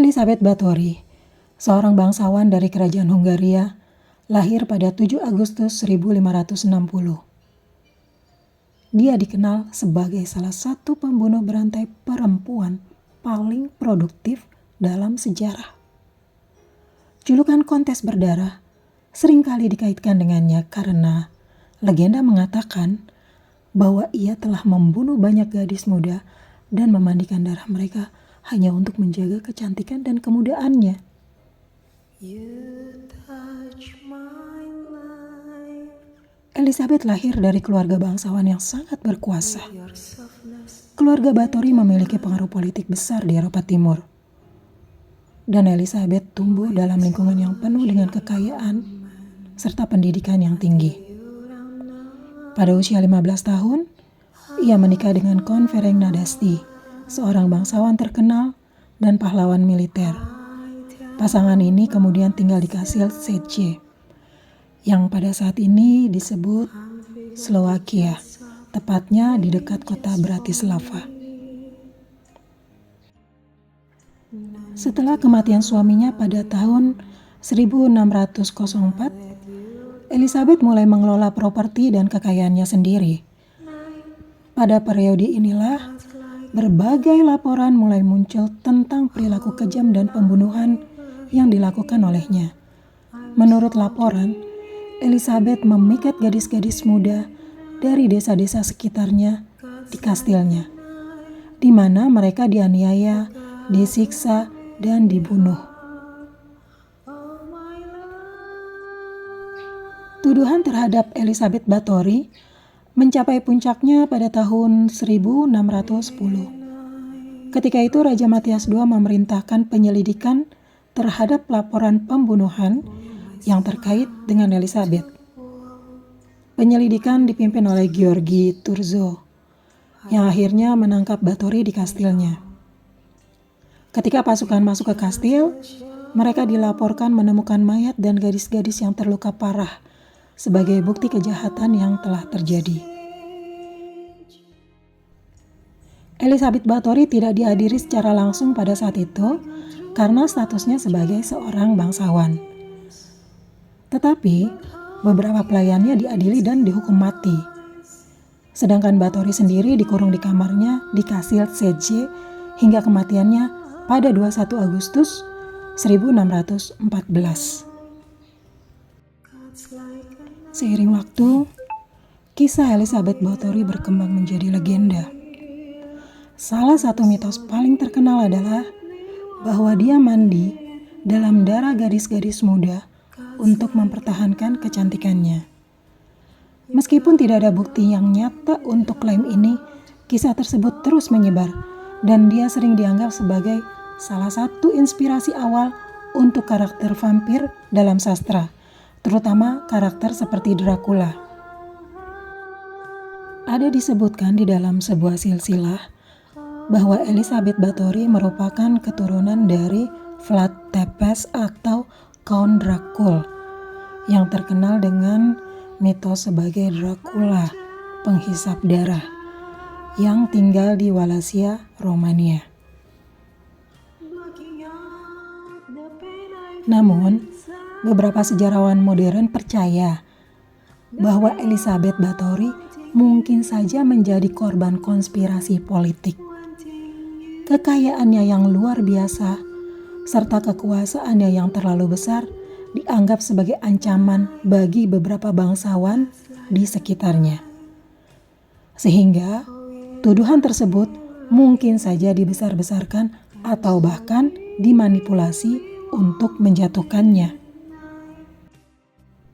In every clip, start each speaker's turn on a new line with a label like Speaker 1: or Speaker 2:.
Speaker 1: Elisabeth Báthory, seorang bangsawan dari kerajaan Hungaria, lahir pada 7 Agustus 1560. Dia dikenal sebagai salah satu pembunuh berantai perempuan paling produktif dalam sejarah. Julukan Kontes Berdarah seringkali dikaitkan dengannya karena legenda mengatakan bahwa ia telah membunuh banyak gadis muda dan memandikan darah mereka hanya untuk menjaga kecantikan dan kemudaannya. Elisabeth lahir dari keluarga bangsawan yang sangat berkuasa. Keluarga Báthory memiliki pengaruh politik besar di Eropa Timur. Dan Elisabeth tumbuh dalam lingkungan yang penuh dengan kekayaan serta pendidikan yang tinggi. Pada usia 15 tahun, ia menikah dengan Count Ferenc Nadasdy, seorang bangsawan terkenal dan pahlawan militer. Pasangan ini kemudian tinggal di Kastil Szécely, yang pada saat ini disebut Slovakia, tepatnya di dekat kota Bratislava. Setelah kematian suaminya pada tahun 1604, Elisabeth mulai mengelola properti dan kekayaannya sendiri. Pada periode inilah, berbagai laporan mulai muncul tentang perilaku kejam dan pembunuhan yang dilakukan olehnya. Menurut laporan, Elisabeth memikat gadis-gadis muda dari desa-desa sekitarnya di kastilnya, di mana mereka dianiaya, disiksa, dan dibunuh. Tuduhan terhadap Elisabeth Báthory mencapai puncaknya pada tahun 1610. Ketika itu Raja Matthias II memerintahkan penyelidikan terhadap laporan pembunuhan yang terkait dengan Elisabeth. Penyelidikan dipimpin oleh György Thurzó, yang akhirnya menangkap Báthory di kastilnya. Ketika pasukan masuk ke kastil, mereka dilaporkan menemukan mayat dan gadis-gadis yang terluka parah sebagai bukti kejahatan yang telah terjadi. Elisabeth Báthory tidak dihadiri secara langsung pada saat itu karena statusnya sebagai seorang bangsawan. Tetapi beberapa pelayannya diadili dan dihukum mati. Sedangkan Báthory sendiri dikurung di kamarnya di Kastil Szécely hingga kematiannya pada 21 Agustus 1614. Seiring waktu, kisah Elisabeth Báthory berkembang menjadi legenda. Salah satu mitos paling terkenal adalah bahwa dia mandi dalam darah gadis-gadis muda untuk mempertahankan kecantikannya. Meskipun tidak ada bukti yang nyata untuk klaim ini, kisah tersebut terus menyebar dan dia sering dianggap sebagai salah satu inspirasi awal untuk karakter vampir dalam sastra, terutama karakter seperti Dracula. Ada disebutkan di dalam sebuah silsilah bahwa Elisabeth Báthory merupakan keturunan dari Vlad Tepes atau Count Dracul, yang terkenal dengan mitos sebagai Dracula, penghisap darah, yang tinggal di Wallachia, Romania. Namun, beberapa sejarawan modern percaya bahwa Elisabeth Báthory mungkin saja menjadi korban konspirasi politik. Kekayaannya yang luar biasa serta kekuasaannya yang terlalu besar dianggap sebagai ancaman bagi beberapa bangsawan di sekitarnya. Sehingga tuduhan tersebut mungkin saja dibesar-besarkan atau bahkan dimanipulasi untuk menjatuhkannya.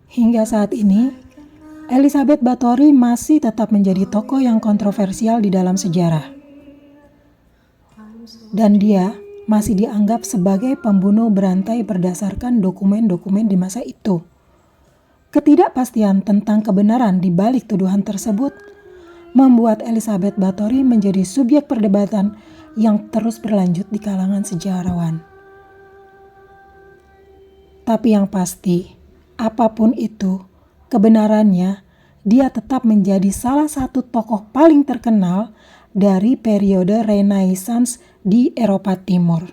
Speaker 1: Hingga saat ini, Elisabeth Báthory masih tetap menjadi tokoh yang kontroversial di dalam sejarah. Dan dia masih dianggap sebagai pembunuh berantai berdasarkan dokumen-dokumen di masa itu. Ketidakpastian tentang kebenaran di balik tuduhan tersebut membuat Elisabeth Báthory menjadi subjek perdebatan yang terus berlanjut di kalangan sejarawan. Tapi yang pasti, apapun itu, kebenarannya, dia tetap menjadi salah satu tokoh paling terkenal dari periode Renaissance di Eropa Timur.